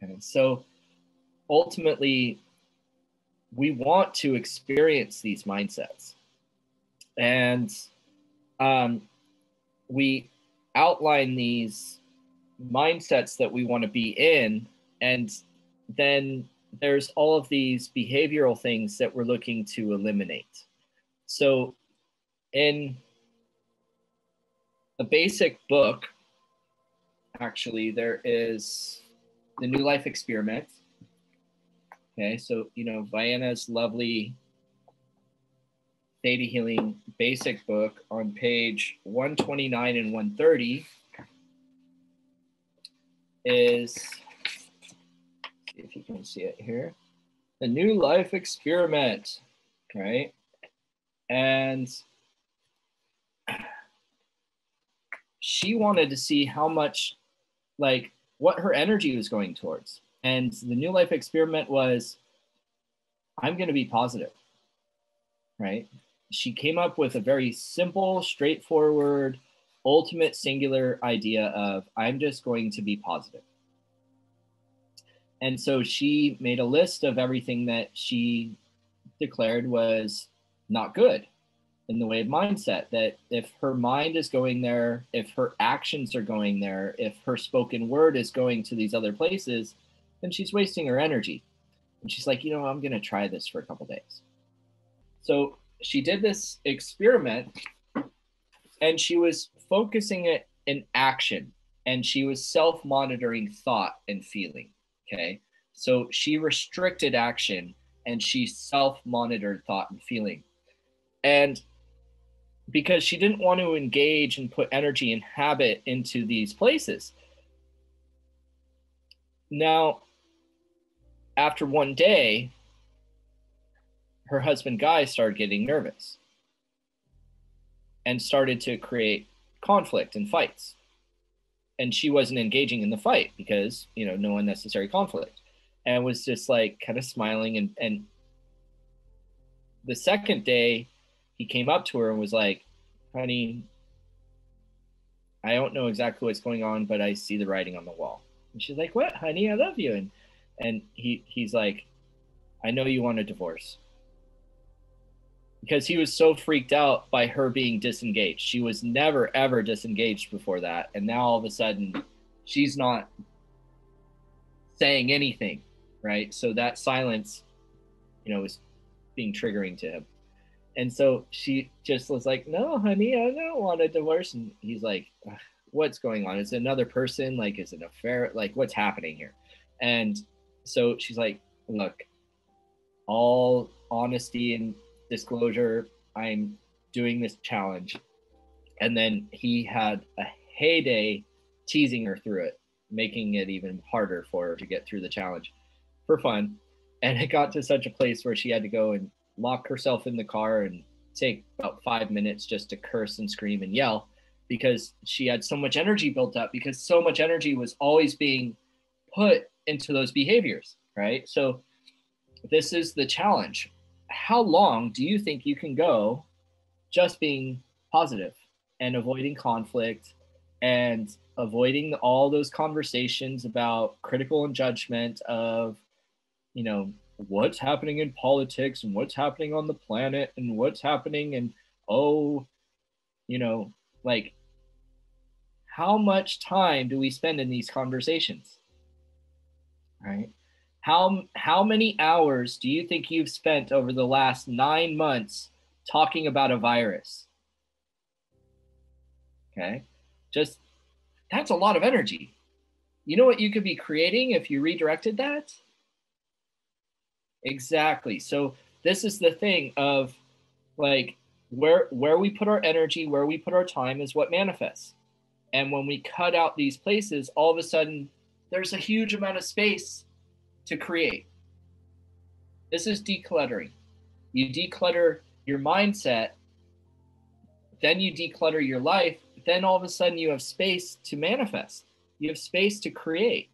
Okay. So ultimately, we want to experience these mindsets. And we outline these mindsets that we want to be in, and then there's all of these behavioral things that we're looking to eliminate. So in a basic book, actually, there is the New Life Experiment. Okay, so, Vianna's lovely ThetaHealing basic book on page 129 and 130 is, see if you can see it here, the New Life Experiment, right? And she wanted to see how much, like, what her energy was going towards. And the New Life Experiment was, I'm going to be positive, right? She came up with a very simple, straightforward, ultimate singular idea of, I'm just going to be positive. And so she made a list of everything that she declared was not good in the way of mindset, that if her mind is going there, if her actions are going there, if her spoken word is going to these other places, then she's wasting her energy. And she's like, I'm going to try this for a couple days. So she did this experiment, and she was focusing it in action, and she was self-monitoring thought and feeling. Okay. So she restricted action and she self-monitored thought and feeling. And because she didn't want to engage and put energy and habit into these places. Now, after one day, her husband Guy started getting nervous and started to create conflict and fights. And she wasn't engaging in the fight because, no unnecessary conflict, and was just like kind of smiling. And the second day, he came up to her and was like, honey, I don't know exactly what's going on, but I see the writing on the wall. And she's like, what, honey? I love you. And he's like, I know you want a divorce. Because he was so freaked out by her being disengaged. She was never, ever disengaged before that. And now all of a sudden, she's not saying anything, right? So that silence, was being triggering to him. And so she just was like, no, honey, I don't want a divorce. And he's like, what's going on? Is it another person? Like, is it an affair? Like, what's happening here? And so she's like, look, all honesty and disclosure, I'm doing this challenge. And then he had a heyday teasing her through it, making it even harder for her to get through the challenge for fun. And it got to such a place where she had to go and lock herself in the car and take about 5 minutes just to curse and scream and yell, because she had so much energy built up, because so much energy was always being put into those behaviors, right? So this is the challenge. How long do you think you can go just being positive and avoiding conflict and avoiding all those conversations about critical and judgment of, what's happening in politics and what's happening on the planet and what's happening, and like, how much time do we spend in these conversations, right? How many hours do you think you've spent over the last 9 months talking about a virus? Okay, just, that's a lot of energy. You know what you could be creating if you redirected that? Exactly. So this is the thing of, like, where we put our energy, where we put our time is what manifests. And when we cut out these places, all of a sudden there's a huge amount of space to create. This is decluttering. You declutter your mindset, then you declutter your life, then all of a sudden you have space to manifest. You have space to create.